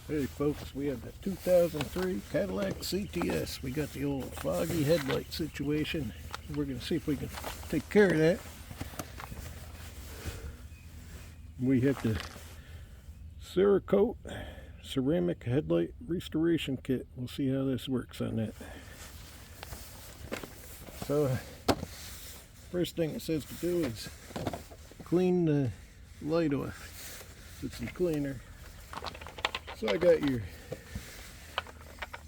Hey folks, we have the 2003 Cadillac CTS. We got the old foggy headlight situation. We're going to see if we can take care of that. We have the Cerakote ceramic headlight restoration kit. We'll see how this works on that. So, first thing it says to do is clean the light off with some cleaner. So I got your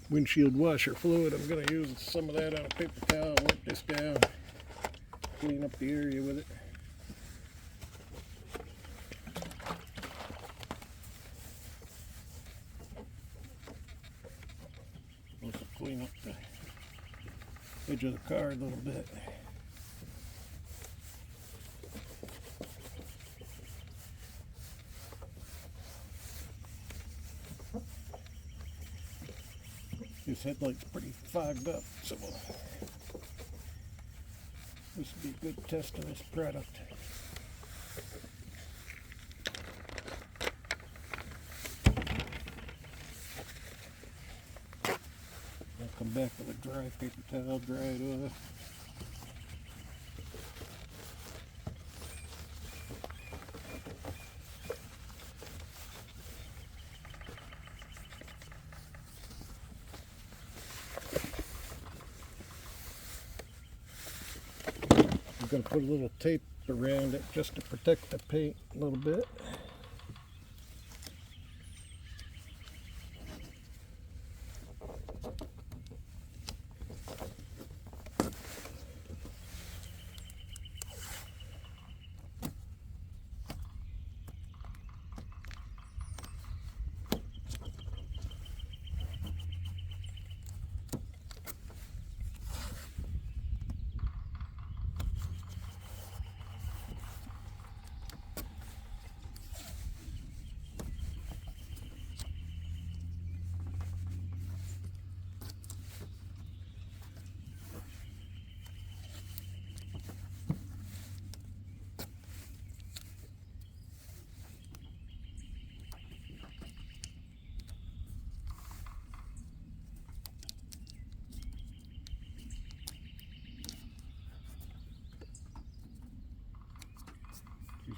windshield washer fluid. I'm going to use some of that on a paper towel, wipe this down, clean up the area with it. Also clean up the edge of the car a little bit. This headlight's pretty fogged up, so this would be a good test of this product. I'll come back with a dry paper towel, dry it off. I'm going to put a little tape around it just to protect the paint a little bit.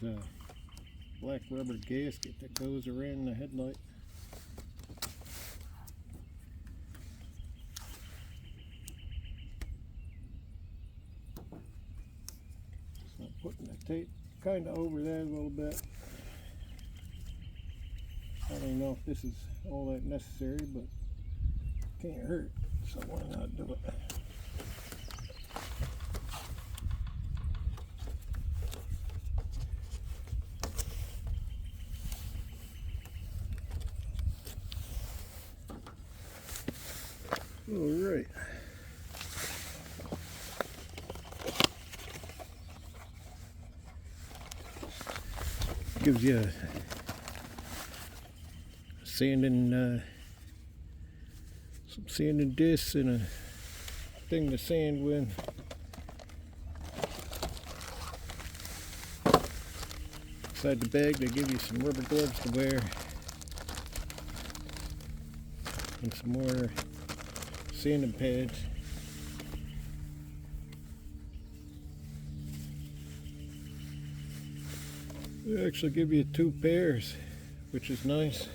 There's a black rubber gasket that goes around the headlight. So I'm putting the tape kind of over that a little bit. I don't know if this is all that necessary, but it can't hurt, so why not do it? All right. Gives you a sanding, some sanding discs and a thing to sand with. Inside the bag, they give you some rubber gloves to wear and some more sanding pads. They actually give you 2 pairs, which is nice.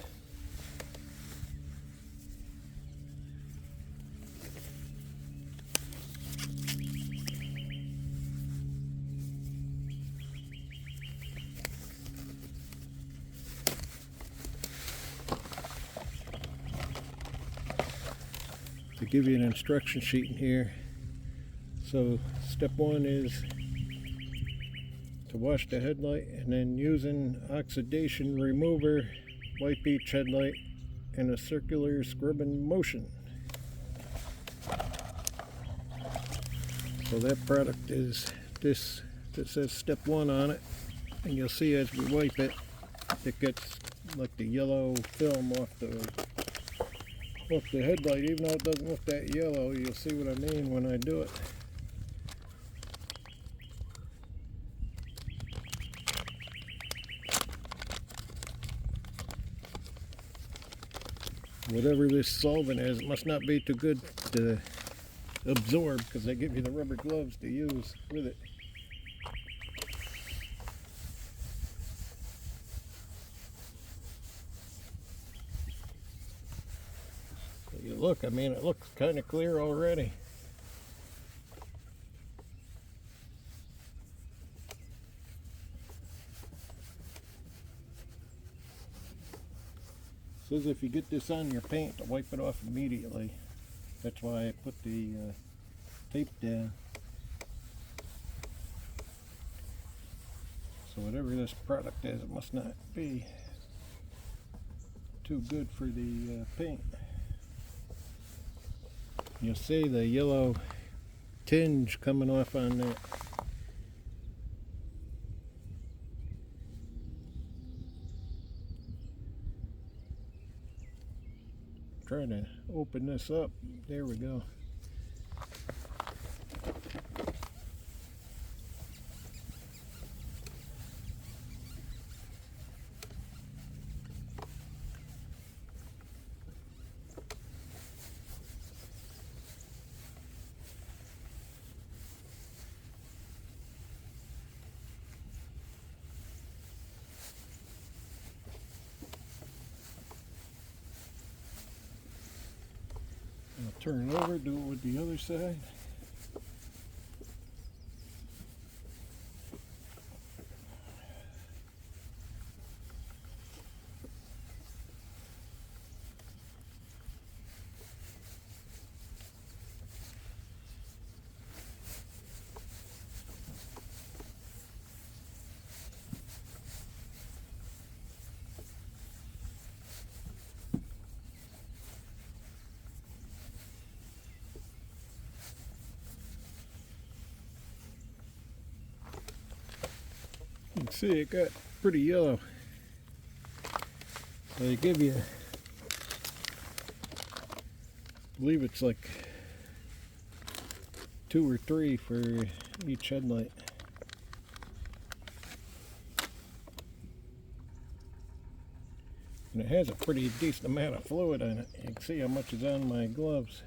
They give you an instruction sheet in here. So step 1 is to wash the headlight, and then using oxidation remover, wipe each headlight in a circular scrubbing motion. So that product is this that says step 1 on it, and you'll see as we wipe it, it gets like the yellow film off the headlight. Even though it doesn't look that yellow, you'll see what I mean when I do it. whatever this solvent is, it must not be too good to absorb, because they give you the rubber gloves to use with it. So you look, I mean, it looks kind of clear already. Says if you get this on your paint, to wipe it off immediately. That's why I put the tape down. So whatever this product is, it must not be too good for the paint. You'll see the yellow tinge coming off on that. Trying to open this up. There we go. I'll turn it over, do it with the other side. You can see it got pretty yellow. So they give you, I believe it's like 2 or 3 for each headlight. And it has a pretty decent amount of fluid on it. You can see how much is on my gloves.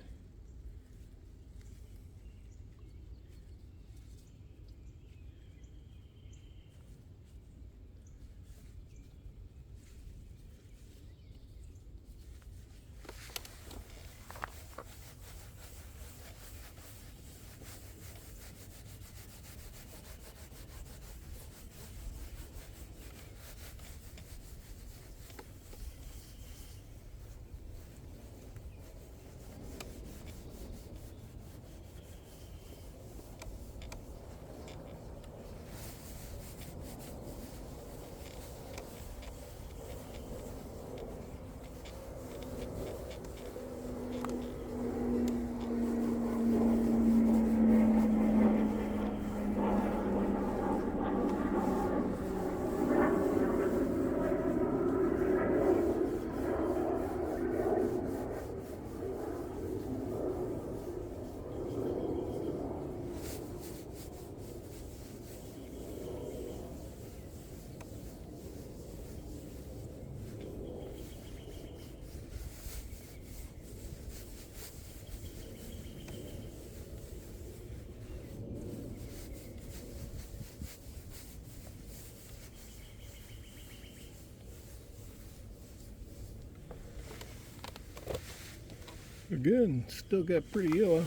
Again, still got pretty yellow.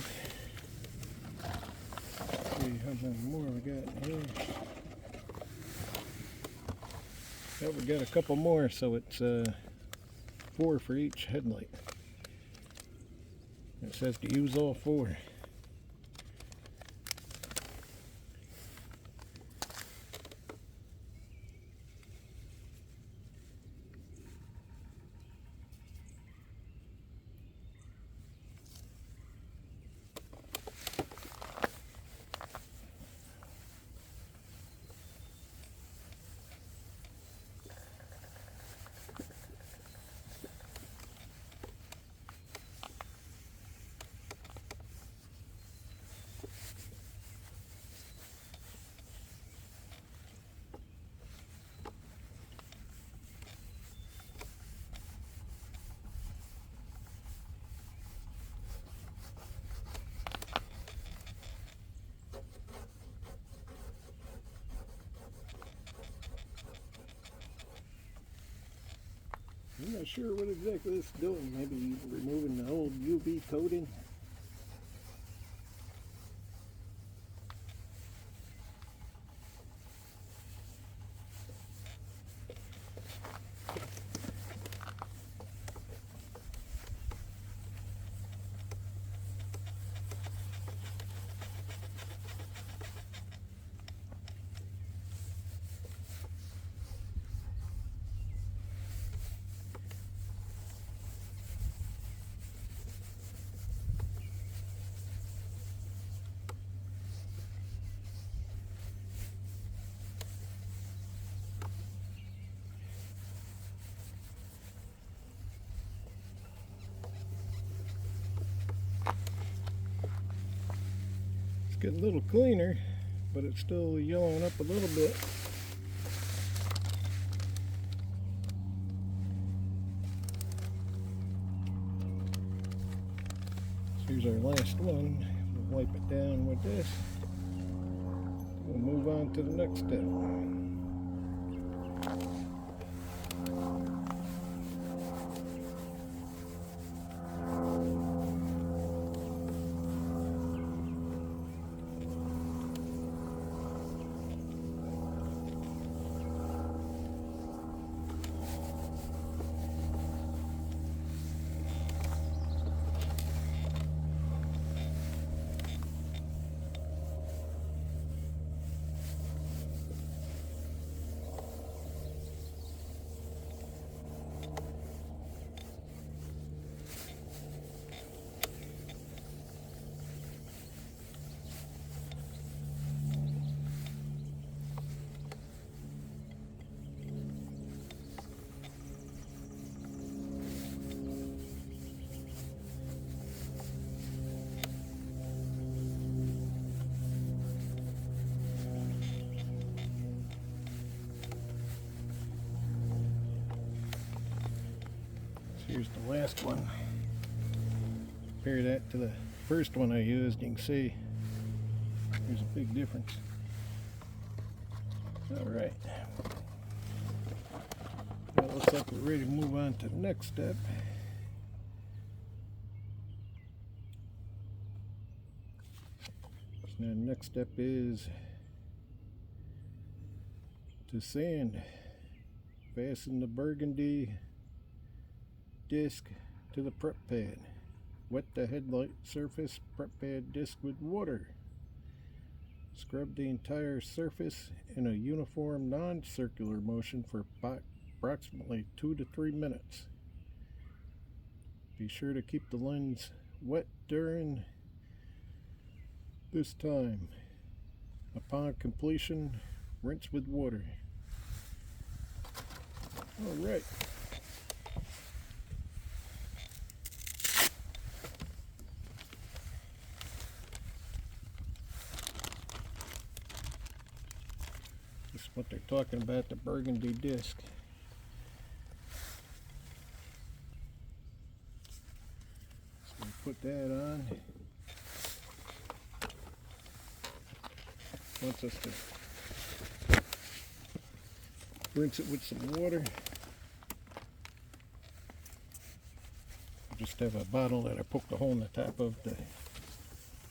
Let's see how many more we got here. Yeah, we got a couple more, so it's 4 for each headlight. It says to use all 4. I'm not sure what exactly it's doing. Maybe removing the old UV coating. It's getting a little cleaner, but it's still yellowing up a little bit. So here's our last one. We'll wipe it down with this. We'll move on to the next step. Here's the last one. Compare that to the first one I used. You can see there's a big difference. Alright. Well, it looks like we're ready to move on to the next step. So now the next step is to sand. Fasten the burgundy disc to the prep pad. Wet the headlight surface prep pad disc with water. Scrub the entire surface in a uniform non-circular motion for approximately 2 to 3 minutes. Be sure to keep the lens wet during this time. Upon completion, rinse with water. Alright. This is what they're talking about, the burgundy disc. So we put that on. Wants us to rinse it with some water. I just have a bottle that I poked a hole in the top of to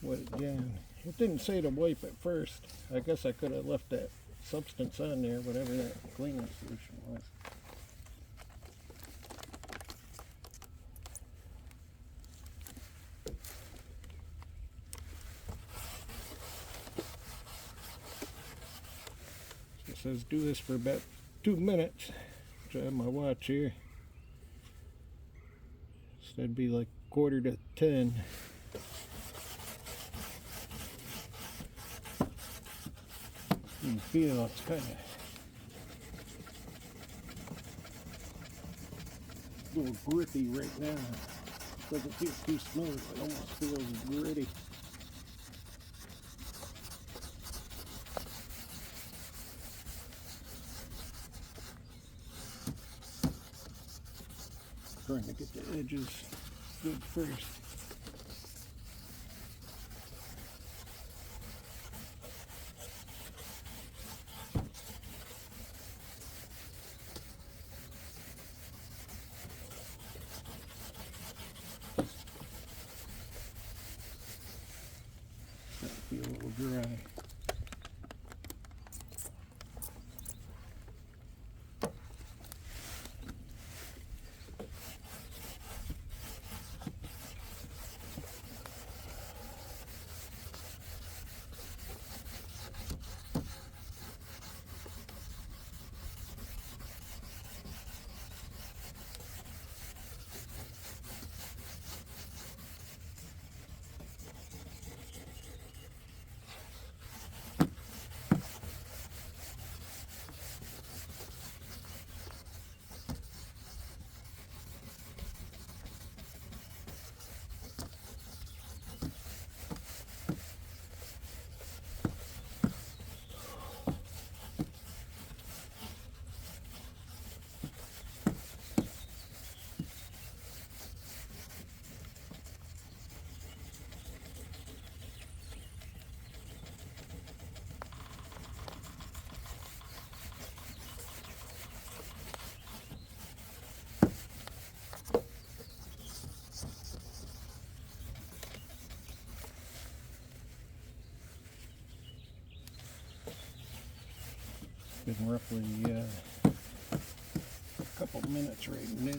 wet it down. It didn't say to wipe at first. I guess I could have left that substance on there, whatever that cleaning solution was. So it says do this for about 2 minutes, which I have my watch here. So that'd be like 9:45. You can feel it's kind of a little gritty right now. Doesn't feel too smooth, it almost feels gritty. Trying to get the edges good first. dry. Been roughly a couple minutes right now.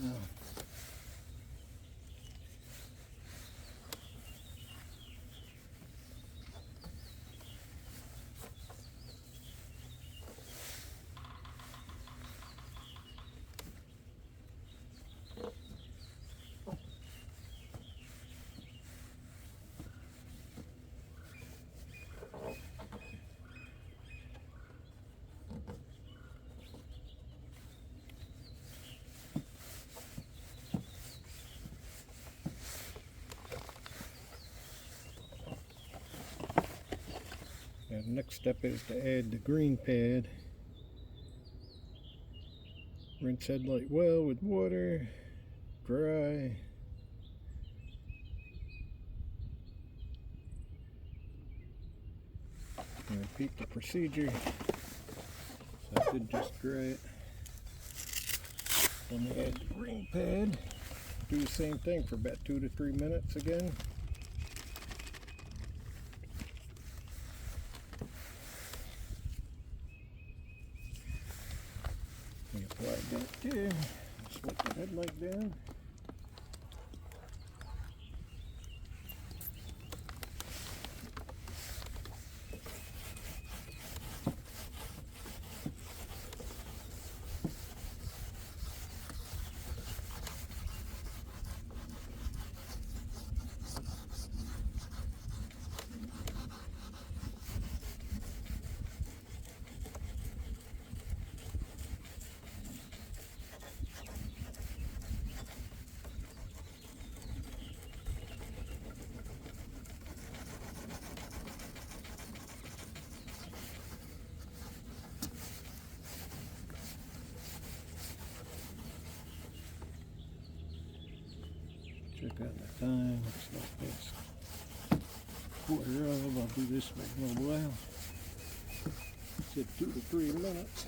The next step is to add the green pad. Rinse headlight well with water, dry. And repeat the procedure. So I did just dry it. Let me add the green pad. Do the same thing for about 2 to 3 minutes again. Apply that there. Just let the headlight down. Check out the time. Looks like it's quarter of. I'll do this for a little while. Said 2 to 3 minutes.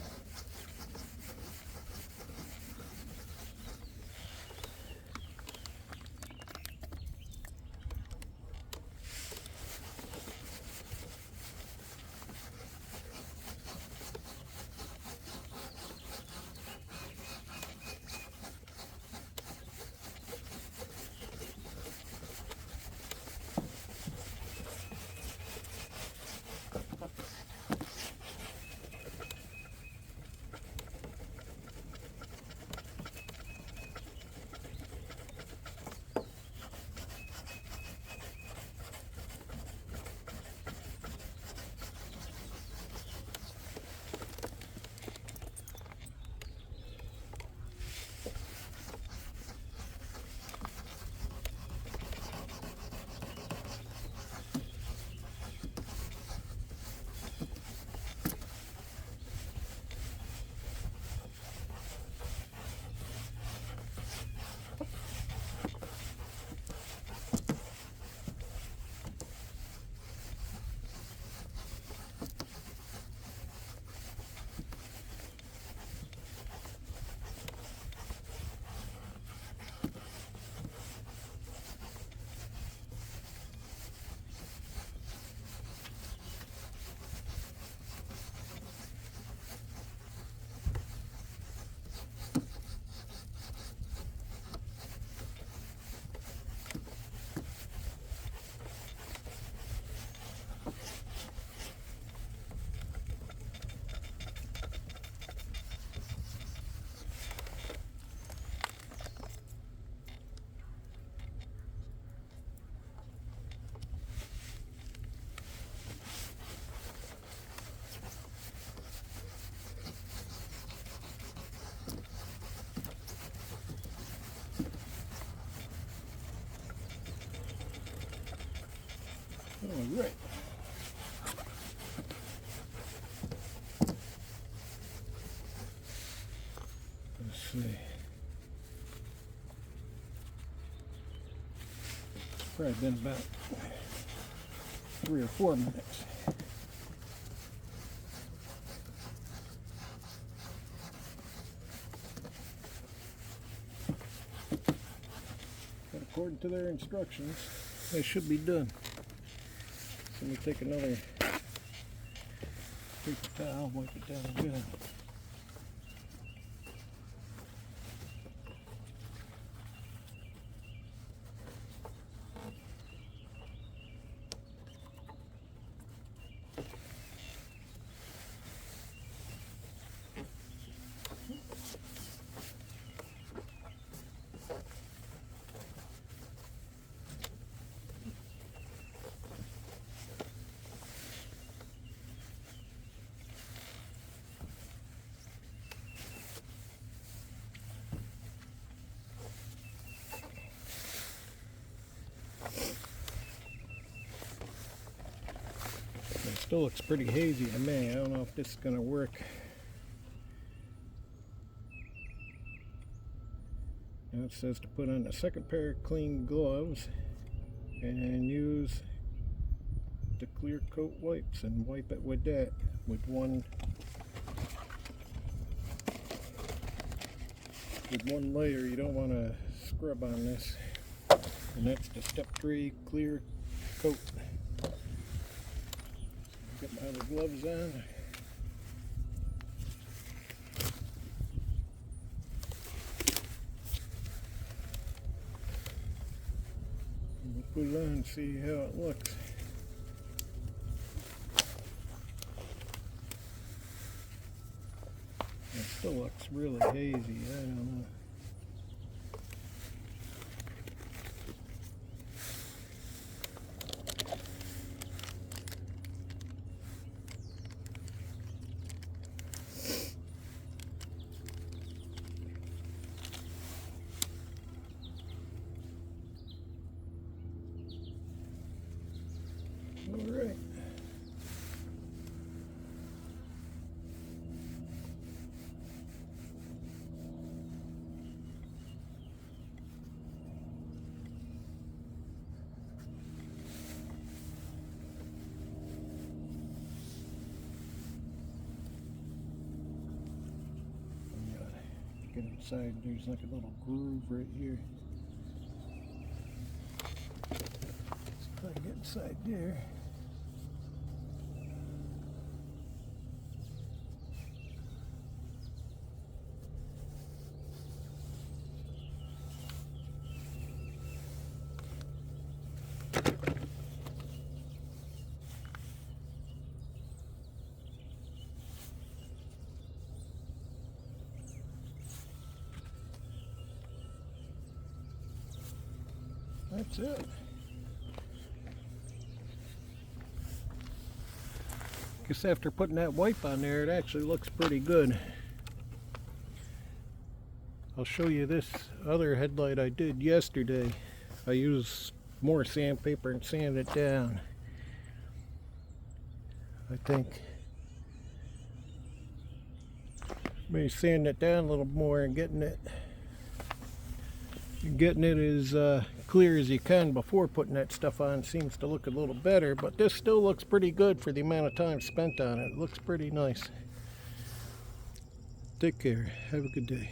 right. Let's see. It's probably been about 3 or 4 minutes. But according to their instructions, they should be done. So let me take another paper towel, wipe it down good. It still looks pretty hazy to me. I don't know if this is going to work. Now it says to put on a second pair of clean gloves and use the clear coat wipes and wipe it with that, with one layer. You don't want to scrub on this. And that's the step 3 clear coat. Get my other gloves on. We'll put it on and see how it looks. It still looks really hazy. I don't know. All right. Get inside. There's like a little groove right here. Let's try to get inside there. That's it. Guess after putting that wipe on there, it actually looks pretty good. I'll show you this other headlight I did yesterday. I used more sandpaper and sanded it down. I think maybe sanding it down a little more and getting it as clear as you can before putting that stuff on seems to look a little better, but this still looks pretty good for the amount of time spent on it. It looks pretty nice. Take care. Have a good day.